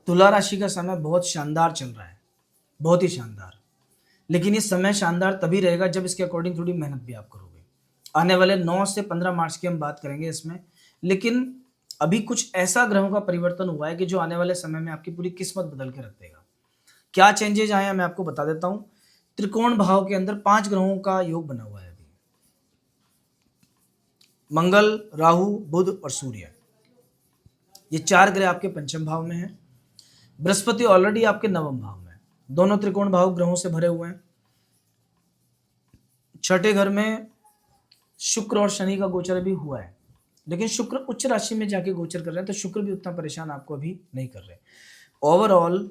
तुला राशि का समय बहुत शानदार चल रहा है, बहुत ही शानदार। लेकिन ये समय शानदार तभी रहेगा जब इसके अकॉर्डिंग थोड़ी मेहनत भी आप करोगे। आने वाले 9 से 15 मार्च की हम बात करेंगे इसमें। लेकिन अभी कुछ ऐसा ग्रहों का परिवर्तन हुआ है कि जो आने वाले समय में आपकी पूरी किस्मत बदल के रख देगा। क्या चेंजेज आए हैं मैं आपको बता देता हूँ। त्रिकोण भाव के अंदर 5 ग्रहों का योग बना हुआ है अभी। मंगल, राहु, बुध और सूर्य, ये 4 ग्रह आपके पंचम भाव में हैं। बृहस्पति ऑलरेडी आपके नवम भाव में है। दोनों त्रिकोण भाव ग्रहों से भरे हुए हैं। छठे घर में शुक्र और शनि का गोचर भी हुआ है, लेकिन शुक्र उच्च राशि में जाके गोचर कर रहे हैं, तो शुक्र भी उतना परेशान आपको अभी नहीं कर रहे। ओवरऑल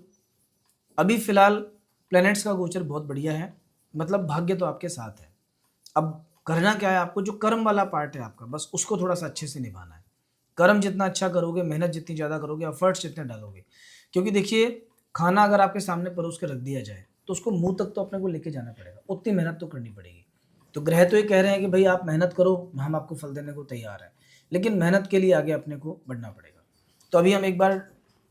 अभी फिलहाल प्लैनेट्स का गोचर बहुत बढ़िया है, मतलब भाग्य तो आपके साथ है। अब करना क्या है आपको, जो कर्म वाला पार्ट है आपका, बस उसको थोड़ा सा अच्छे से निभाना है। कर्म जितना अच्छा करोगे, मेहनत जितनी ज़्यादा करोगे, एफर्ट्स जितने डालोगे, क्योंकि देखिए खाना अगर आपके सामने परोस के रख दिया जाए तो उसको मुंह तक तो अपने को लेके जाना पड़ेगा, उतनी मेहनत तो करनी पड़ेगी। तो ग्रह तो ये कह रहे हैं कि भाई आप मेहनत करो, हम आपको फल देने को तैयार हैं, लेकिन मेहनत के लिए आगे अपने को बढ़ना पड़ेगा। तो अभी हम एक बार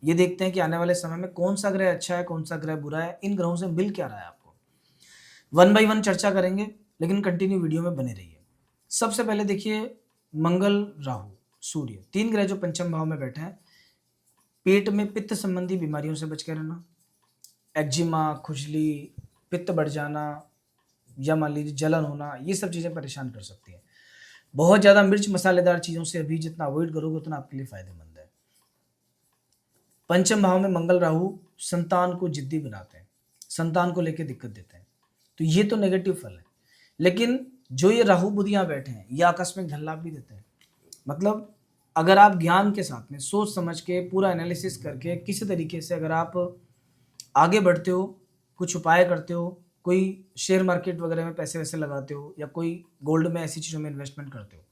ये देखते हैं कि आने वाले समय में कौन सा ग्रह अच्छा है, कौन सा ग्रह बुरा है, इन ग्रहों से मिल क्या रहा है आपको। वन बाई वन चर्चा करेंगे, लेकिन कंटिन्यू वीडियो में बने रहिए। सबसे पहले देखिए मंगल, राहु, सूर्य, 3 ग्रह जो पंचम भाव में बैठे हैं। पेट में पित्त संबंधी बीमारियों से बच के रहना, एक्जिमा, खुजली, पित्त बढ़ जाना, या मान लीजिए जलन होना, ये सब चीज़ें परेशान कर सकती हैं। बहुत ज़्यादा मिर्च मसालेदार चीज़ों से अभी जितना अवॉइड करोगे उतना आपके लिए फायदेमंद है। पंचम भाव में मंगल राहु संतान को जिद्दी बनाते हैं, संतान को लेकर दिक्कत देते हैं, तो ये तो नेगेटिव फल है। लेकिन जो ये राहु बुध यहाँ बैठे हैं, ये आकस्मिक धन लाभ भी देते हैं। मतलब अगर आप ज्ञान के साथ में सोच समझ के पूरा एनालिसिस करके किसी तरीके से अगर आप आगे बढ़ते हो, कुछ उपाय करते हो, कोई शेयर मार्केट वगैरह में पैसे वैसे लगाते हो, या कोई गोल्ड में ऐसी चीज़ों में इन्वेस्टमेंट करते हो,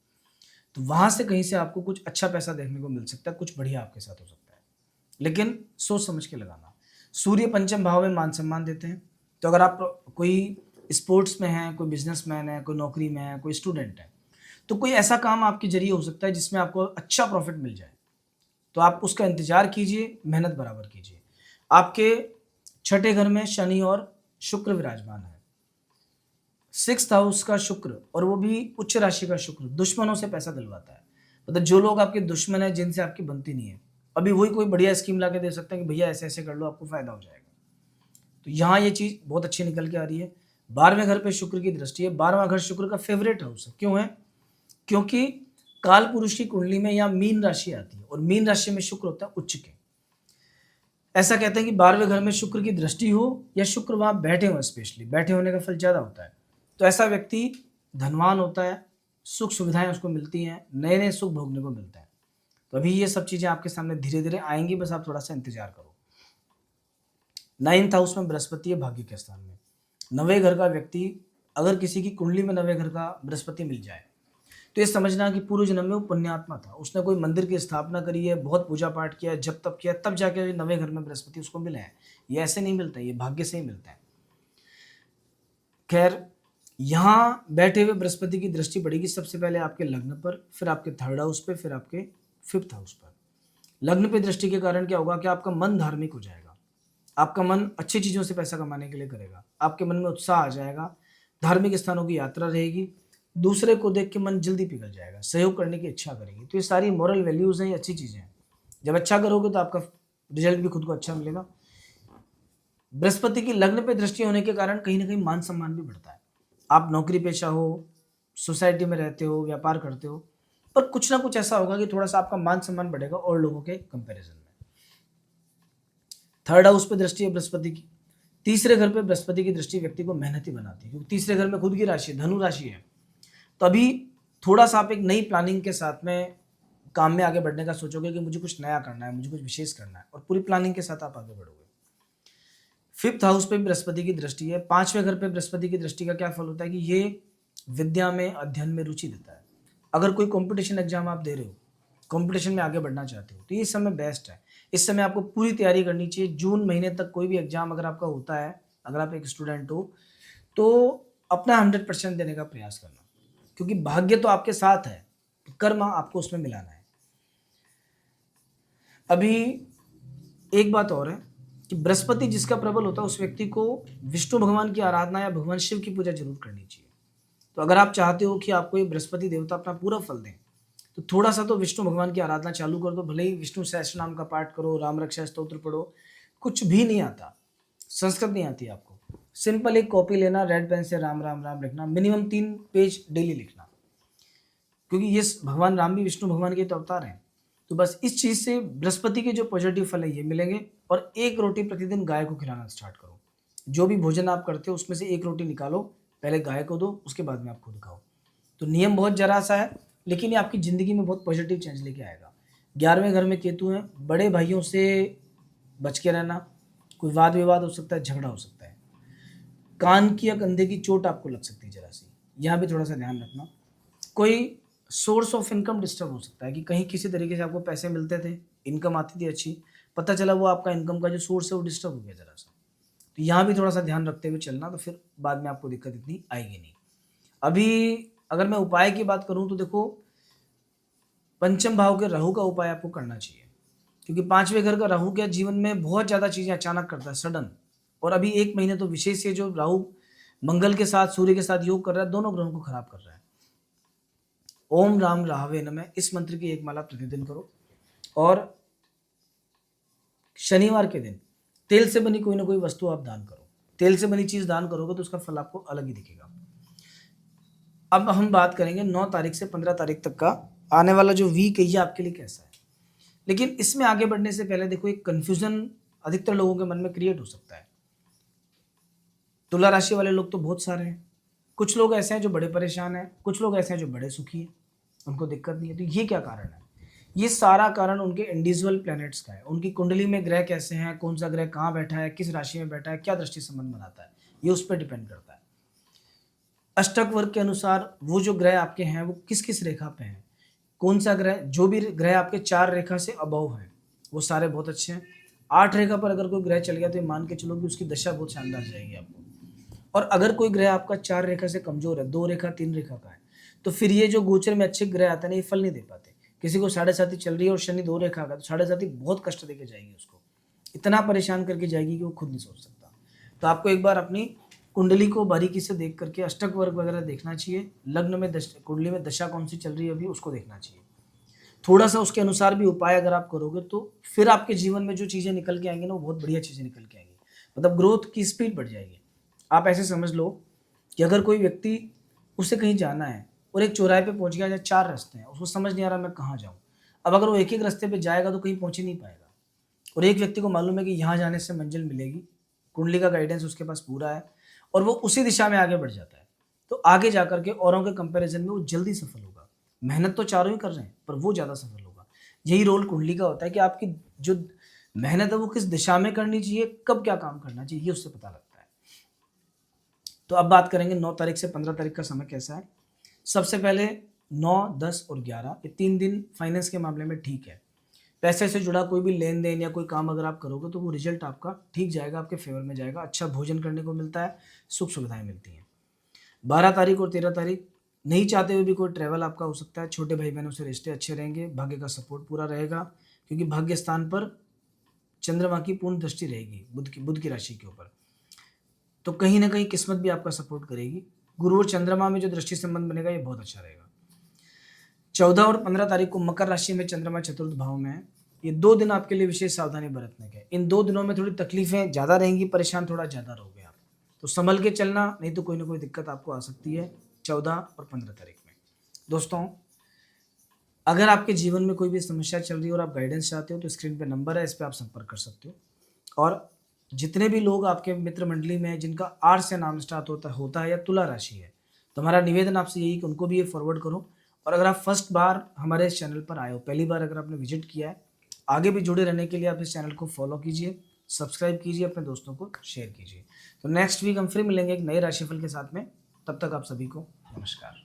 तो वहाँ से कहीं से आपको कुछ अच्छा पैसा देखने को मिल सकता है, कुछ बढ़िया आपके साथ हो सकता है, लेकिन सोच समझ के लगाना। सूर्य पंचम भाव में मान सम्मान देते हैं, तो अगर आप कोई स्पोर्ट्स में हैं, कोई बिजनेसमैन है, कोई नौकरी में है, कोई स्टूडेंट है, तो कोई ऐसा काम आपके जरिए हो सकता है जिसमें आपको अच्छा प्रॉफिट मिल जाए, तो आप उसका इंतजार कीजिए, मेहनत बराबर कीजिए। आपके छठे घर में शनि और शुक्र विराजमान है। 6th हाउस का शुक्र, और वो भी उच्च राशि का शुक्र, दुश्मनों से पैसा दिलवाता है। मतलब जो लोग आपके दुश्मन है, जिनसे आपकी बनती नहीं है, अभी वही कोई बढ़िया स्कीम ला के दे सकते हैं कि भैया ऐसे ऐसे कर लो, आपको फायदा हो जाएगा। तो यहाँ ये चीज़ बहुत अच्छी निकल के आ रही है। 12वें घर पे शुक्र की दृष्टि है। 12वां घर शुक्र का फेवरेट हाउस है। क्यों है? क्योंकि काल पुरुष की कुंडली में यहाँ मीन राशि आती है, और मीन राशि में शुक्र होता है उच्च के। ऐसा कहते हैं कि 12वें घर में शुक्र की दृष्टि हो या शुक्र वहां बैठे हो, स्पेशली बैठे होने का फल ज्यादा होता है। तो ऐसा व्यक्ति धनवान होता है, सुख सुविधाएं उसको मिलती हैं, नए नए सुख भोगने को मिलता है। तो अभी ये सब चीजें आपके सामने धीरे धीरे आएंगी, बस आप थोड़ा सा इंतजार करो। 9th हाउस में बृहस्पति है, भाग्य के स्थान में। 9वें घर का व्यक्ति, अगर किसी की कुंडली में 9वें घर का बृहस्पति मिल जाए, तो ये समझना कि पूर्व जन्म में वो पुण्यात्मा था, उसने कोई मंदिर की स्थापना करी है, बहुत पूजा पाठ किया है, जब तब किया, तब जाके 9वें घर में बृहस्पति उसको मिले हैं। ये ऐसे नहीं मिलता, ये भाग्य से ही मिलता है। खैर, यहाँ बैठे हुए बृहस्पति की दृष्टि पड़ेगी सबसे पहले आपके लग्न पर, फिर आपके 3rd हाउस पे, फिर आपके 5th हाउस पर। लग्न पे दृष्टि के कारण क्या होगा कि आपका मन धार्मिक हो जाएगा, आपका मन अच्छी चीज़ों से पैसा कमाने के लिए करेगा, आपके मन में उत्साह आ जाएगा, धार्मिक स्थानों की यात्रा रहेगी, दूसरे को देख के मन जल्दी पिघल जाएगा, सहयोग करने की इच्छा करेगी। तो ये सारी मॉरल वैल्यूज़ हैं, ये अच्छी चीज़ें हैं। जब अच्छा करोगे तो आपका रिजल्ट भी खुद को अच्छा मिलेगा। बृहस्पति की लग्न पे दृष्टि होने के कारण कहीं ना कहीं मान सम्मान भी बढ़ता है। आप नौकरी पेशा हो, सोसाइटी में रहते हो, व्यापार करते हो, पर कुछ ना कुछ ऐसा होगा कि थोड़ा सा आपका मान सम्मान बढ़ेगा और लोगों के कंपैरिजन में। 3rd हाउस पे दृष्टि है बृहस्पति की। तीसरे घर पे बृहस्पति की दृष्टि व्यक्ति को मेहनती बनाती है, क्योंकि तीसरे घर में खुद की राशि, धनु राशि है। तो अभी थोड़ा सा आप एक नई प्लानिंग के साथ में काम में आगे बढ़ने का सोचोगे कि मुझे कुछ नया करना है, मुझे कुछ विशेष करना है, और पूरी प्लानिंग के साथ आप आगे बढ़ोगे। 5th हाउस पे बृहस्पति की दृष्टि है। 5वें घर पे बृहस्पति की दृष्टि का क्या फल होता है कि ये विद्या में, अध्ययन में रुचि देता है। अगर कोई कंपटीशन एग्जाम आप दे रहे हो, कंपटीशन में आगे बढ़ना चाहते हो, तो ये समय बेस्ट है। इस समय आपको पूरी तैयारी करनी चाहिए। जून महीने तक कोई भी एग्जाम अगर आपका होता है, अगर आप एक स्टूडेंट हो, तो अपना 100% देने का प्रयास करना, क्योंकि भाग्य तो आपके साथ है, कर्म आपको उसमें मिलाना है। अभी एक बात और है कि बृहस्पति जिसका प्रबल होता है उस व्यक्ति को विष्णु भगवान की आराधना या भगवान शिव की पूजा जरूर करनी चाहिए। तो अगर आप चाहते हो कि आपको ये बृहस्पति देवता अपना पूरा फल दें, तो थोड़ा सा तो विष्णु भगवान की आराधना चालू कर दो। भले ही विष्णु सहस्त्र नाम का पाठ करो, राम रक्षा स्तोत्र पढ़ो, कुछ भी नहीं आता, संस्कृत नहीं आती आपको, सिंपल एक कॉपी लेना, रेड पेन से राम राम राम लिखना, मिनिमम 3 पेज डेली लिखना, क्योंकि ये भगवान राम भी विष्णु भगवान के तो अवतार हैं। तो बस इस चीज़ से बृहस्पति के जो पॉजिटिव फल है ये मिलेंगे। और 1 रोटी प्रतिदिन गाय को खिलाना स्टार्ट करो। जो भी भोजन आप करते हो उसमें से 1 रोटी निकालो, पहले गाय को दो, उसके बाद में आप खुद खाओ। तो नियम बहुत जरा सा है, लेकिन ये आपकी ज़िंदगी में बहुत पॉजिटिव चेंज लेके आएगा। 11वें घर में केतु है, बड़े भाइयों से बच के रहना, कोई वाद विवाद हो सकता है, झगड़ा हो सकता है, कान की या कंधे की चोट आपको लग सकती है जरा सी, यहाँ भी थोड़ा सा ध्यान रखना। कोई सोर्स ऑफ इनकम डिस्टर्ब हो सकता है कि कहीं किसी तरीके से आपको पैसे मिलते थे, इनकम आती थी अच्छी, पता चला वो आपका इनकम का जो सोर्स है वो डिस्टर्ब हो गया जरा सा। तो यहाँ भी थोड़ा सा ध्यान रखते हुए चलना, तो फिर बाद में आपको दिक्कत इतनी आएगी नहीं। अभी अगर मैं उपाय की बात करूँ तो देखो, पंचम भाव के राहु का उपाय आपको करना चाहिए, क्योंकि 5वें घर का राहु क्या जीवन में बहुत ज़्यादा चीज़ें अचानक करता है, सडन। और अभी 1 महीने तो विशेष, ये जो राहु मंगल के साथ सूर्य के साथ योग कर रहा है, दोनों ग्रहों को खराब कर रहा है। ओम राम राहवे नमः, इस मंत्र की 1 माला प्रतिदिन करो। और शनिवार के दिन तेल से बनी कोई ना कोई वस्तु आप दान करो। तेल से बनी चीज़ दान करोगे तो उसका फल आपको अलग ही दिखेगा। अब हम बात करेंगे 9 तारीख से 15 तारीख तक का आने वाला जो वीक है ये आपके लिए कैसा है। लेकिन इसमें आगे बढ़ने से पहले देखो, एक कन्फ्यूजन अधिकतर लोगों के मन में क्रिएट हो सकता है। तुला राशि वाले लोग तो बहुत सारे हैं, कुछ लोग ऐसे हैं जो बड़े परेशान हैं, कुछ लोग ऐसे हैं जो बड़े सुखी हैं, उनको दिक्कत नहीं है। तो ये क्या कारण है? ये सारा कारण उनके इंडिविजुअल प्लैनेट्स का है। उनकी कुंडली में ग्रह कैसे हैं, कौन सा ग्रह कहाँ बैठा है, किस राशि में बैठा है, क्या दृष्टि संबंध बनाता है, ये उस पर डिपेंड करता है। अष्टक वर्ग के अनुसार वो जो ग्रह आपके हैं वो किस किस रेखा पे हैं, कौन सा ग्रह, जो भी ग्रह आपके 4 रेखा से अबव हैं वो सारे बहुत अच्छे हैं। 8 रेखा पर अगर कोई ग्रह चल गया तो ये मान के चलो कि उसकी दशा बहुत शानदार जाएगी आपको। और अगर कोई ग्रह आपका 4 रेखा से कमजोर है, 2 रेखा 3 रेखा का है, तो फिर ये जो गोचर में अच्छे ग्रह आते हैं ये फल नहीं दे पाते। किसी को 7.5 चल रही है और शनि 2 रेखा का, तो 7.5 बहुत कष्ट देके जाएगी, उसको इतना परेशान करके जाएगी कि वो खुद नहीं सोच सकता। तो आपको एक बार अपनी कुंडली को बारीकी से देख करके अष्टक वर्ग वगैरह देखना चाहिए। लग्न में कुंडली में दशा कौन सी चल रही है अभी उसको देखना चाहिए। थोड़ा सा उसके अनुसार भी उपाय अगर आप करोगे तो फिर आपके जीवन में जो चीज़ें निकल के आएंगी ना वो बहुत बढ़िया चीज़ें निकल के आएंगी, मतलब ग्रोथ की स्पीड बढ़ जाएगी। आप ऐसे समझ लो कि अगर कोई व्यक्ति, उसे कहीं जाना है और एक चौराहे पे पहुंच गया, या 4 रास्ते हैं, उसको समझ नहीं आ रहा मैं कहाँ जाऊँ। अब अगर वो एक रास्ते पे जाएगा तो कहीं पहुंच ही नहीं पाएगा। और एक व्यक्ति को मालूम है कि यहाँ जाने से मंजिल मिलेगी, कुंडली का गाइडेंस उसके पास पूरा है और वो उसी दिशा में आगे बढ़ जाता है, तो आगे जाकर के औरों के कंपैरिजन में वो जल्दी सफल होगा। मेहनत तो चारों ही कर रहे हैं पर वो ज़्यादा सफल होगा। यही रोल कुंडली का होता है कि आपकी जो मेहनत है वो किस दिशा में करनी चाहिए, कब क्या काम करना चाहिए, ये उससे पता लगता है। तो अब बात करेंगे 9 तारीख से 15 तारीख का समय कैसा है। सबसे पहले 9, 10 और 11 ये 3 दिन फाइनेंस के मामले में ठीक है। पैसे से जुड़ा कोई भी लेन देन या कोई काम अगर आप करोगे तो वो रिजल्ट आपका ठीक जाएगा, आपके फेवर में जाएगा। अच्छा भोजन करने को मिलता है, सुख सुविधाएं मिलती हैं। 12 तारीख और 13 तारीख नहीं चाहते हुए भी कोई ट्रैवल आपका हो सकता है। छोटे भाई बहनों से रिश्ते अच्छे रहेंगे, भाग्य का सपोर्ट पूरा रहेगा, क्योंकि भाग्य स्थान पर चंद्रमा की पूर्ण दृष्टि रहेगी बुध की राशि के ऊपर, तो कहीं ना कहीं किस्मत भी आपका सपोर्ट करेगी। गुरु और चंद्रमा में जो दृष्टि संबंध बनेगा ये बहुत अच्छा रहेगा। 14 और 15 तारीख को मकर राशि में चंद्रमा चतुर्थ भाव में है। ये 2 दिन आपके लिए विशेष सावधानी बरतने के। इन 2 दिनों में थोड़ी तकलीफें ज़्यादा रहेंगी, परेशान थोड़ा ज़्यादा रहोगे आप, तो संभल के चलना, नहीं तो कोई ना कोई दिक्कत आपको आ सकती है 14 और 15 तारीख में। दोस्तों, अगर आपके जीवन में कोई भी समस्या चल रही है और आप गाइडेंस चाहते हो तो स्क्रीन पे नंबर है, इस पर आप संपर्क कर सकते हो। और जितने भी लोग आपके मित्र मंडली में हैं जिनका आर से नाम स्टार्ट होता है या तुला राशि है, तो हमारा निवेदन आपसे यही कि उनको भी ये फॉरवर्ड करो। और अगर आप फर्स्ट बार हमारे इस चैनल पर आए हो, पहली बार अगर आपने विजिट किया है, आगे भी जुड़े रहने के लिए आप इस चैनल को फॉलो कीजिए, सब्सक्राइब कीजिए, अपने दोस्तों को शेयर कीजिए। तो नेक्स्ट वीक हम फिर मिलेंगे एक नए राशिफल के साथ में। तब तक आप सभी को नमस्कार।